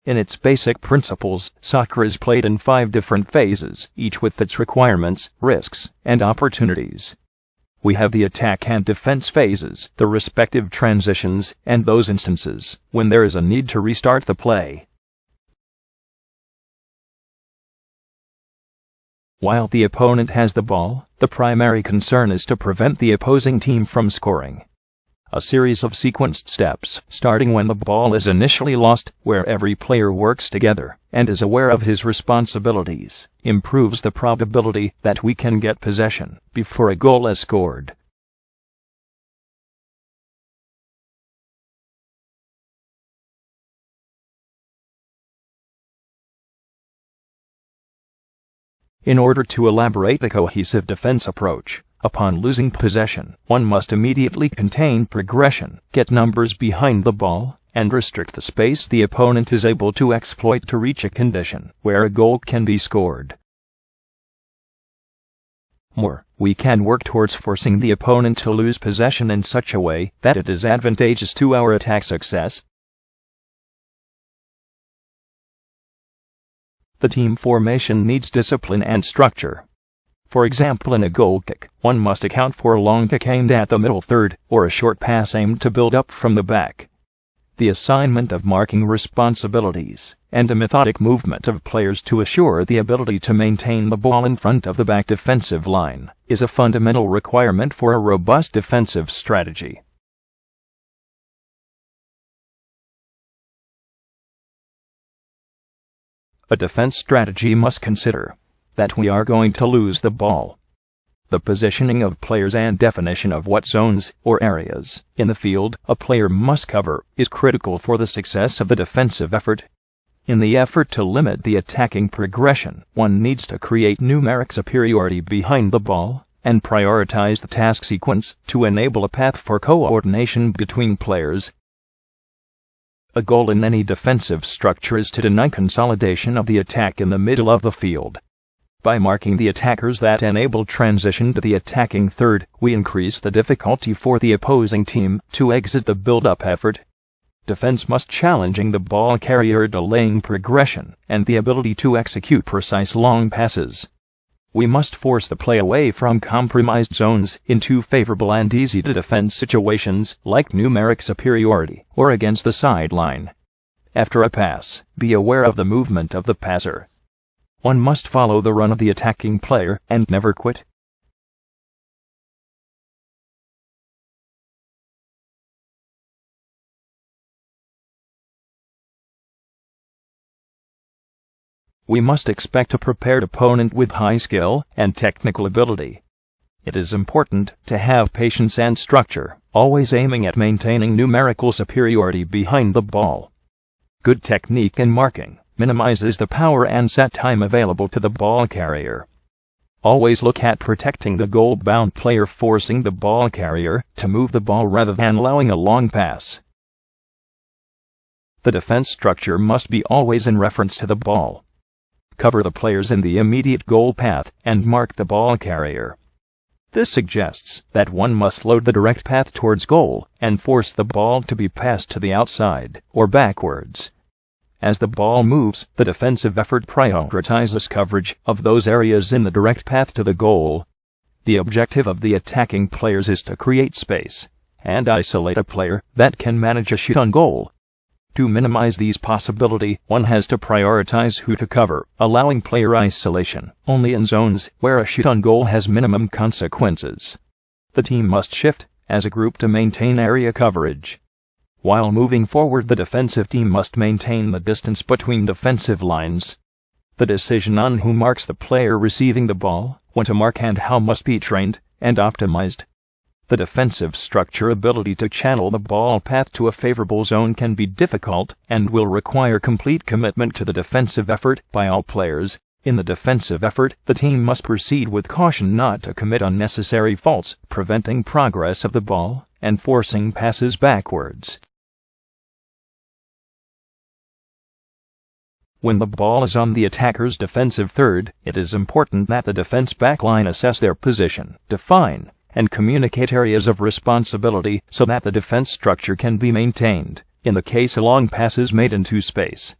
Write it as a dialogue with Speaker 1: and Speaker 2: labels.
Speaker 1: In its basic principles, soccer is played in 5 different phases, each with its requirements, risks, and opportunities. We have the attack and defense phases, the respective transitions, and those instances when there is a need to restart the play. While the opponent has the ball, the primary concern is to prevent the opposing team from scoring. A series of sequenced steps, starting when the ball is initially lost, where every player works together and is aware of his responsibilities, improves the probability that we can get possession before a goal is scored. In order to elaborate a cohesive defense approach, upon losing possession, one must immediately contain progression, get numbers behind the ball, and restrict the space the opponent is able to exploit to reach a condition where a goal can be scored. More, we can work towards forcing the opponent to lose possession in such a way that it is advantageous to our attack success. The team formation needs discipline and structure. For example, in a goal kick, one must account for a long kick aimed at the middle third, or a short pass aimed to build up from the back. The assignment of marking responsibilities, and a methodic movement of players to assure the ability to maintain the ball in front of the back defensive line, is a fundamental requirement for a robust defensive strategy. A defense strategy must consider that we are going to lose the ball. The positioning of players and definition of what zones or areas in the field a player must cover is critical for the success of the defensive effort. In the effort to limit the attacking progression, one needs to create numeric superiority behind the ball and prioritize the task sequence to enable a path for coordination between players. A goal in any defensive structure is to deny consolidation of the attack in the middle of the field. By marking the attackers that enable transition to the attacking third, we increase the difficulty for the opposing team to exit the build-up effort. Defense must challenging the ball carrier, delaying progression, and the ability to execute precise long passes. We must force the play away from compromised zones into favorable and easy-to-defend situations, like numeric superiority or against the sideline. After a pass, be aware of the movement of the passer. One must follow the run of the attacking player and never quit. We must expect a prepared opponent with high skill and technical ability. It is important to have patience and structure, always aiming at maintaining numerical superiority behind the ball. Good technique in marking minimizes the power and set time available to the ball carrier. Always look at protecting the goal-bound player, forcing the ball carrier to move the ball rather than allowing a long pass. The defense structure must be always in reference to the ball. Cover the players in the immediate goal path and mark the ball carrier. This suggests that one must load the direct path towards goal and force the ball to be passed to the outside or backwards. As the ball moves, the defensive effort prioritizes coverage of those areas in the direct path to the goal. The objective of the attacking players is to create space and isolate a player that can manage a shoot on goal. To minimize these possibilities, one has to prioritize who to cover, allowing player isolation only in zones where a shoot on goal has minimum consequences. The team must shift as a group to maintain area coverage. While moving forward, the defensive team must maintain the distance between defensive lines. The decision on who marks the player receiving the ball, when to mark and how must be trained and optimized. The defensive structure ability to channel the ball path to a favorable zone can be difficult and will require complete commitment to the defensive effort by all players. In the defensive effort, the team must proceed with caution not to commit unnecessary faults, preventing progress of the ball and forcing passes backwards. When the ball is on the attacker's defensive third, it is important that the defense backline assess their position, define and communicate areas of responsibility so that the defense structure can be maintained. In the case a long pass is made into space,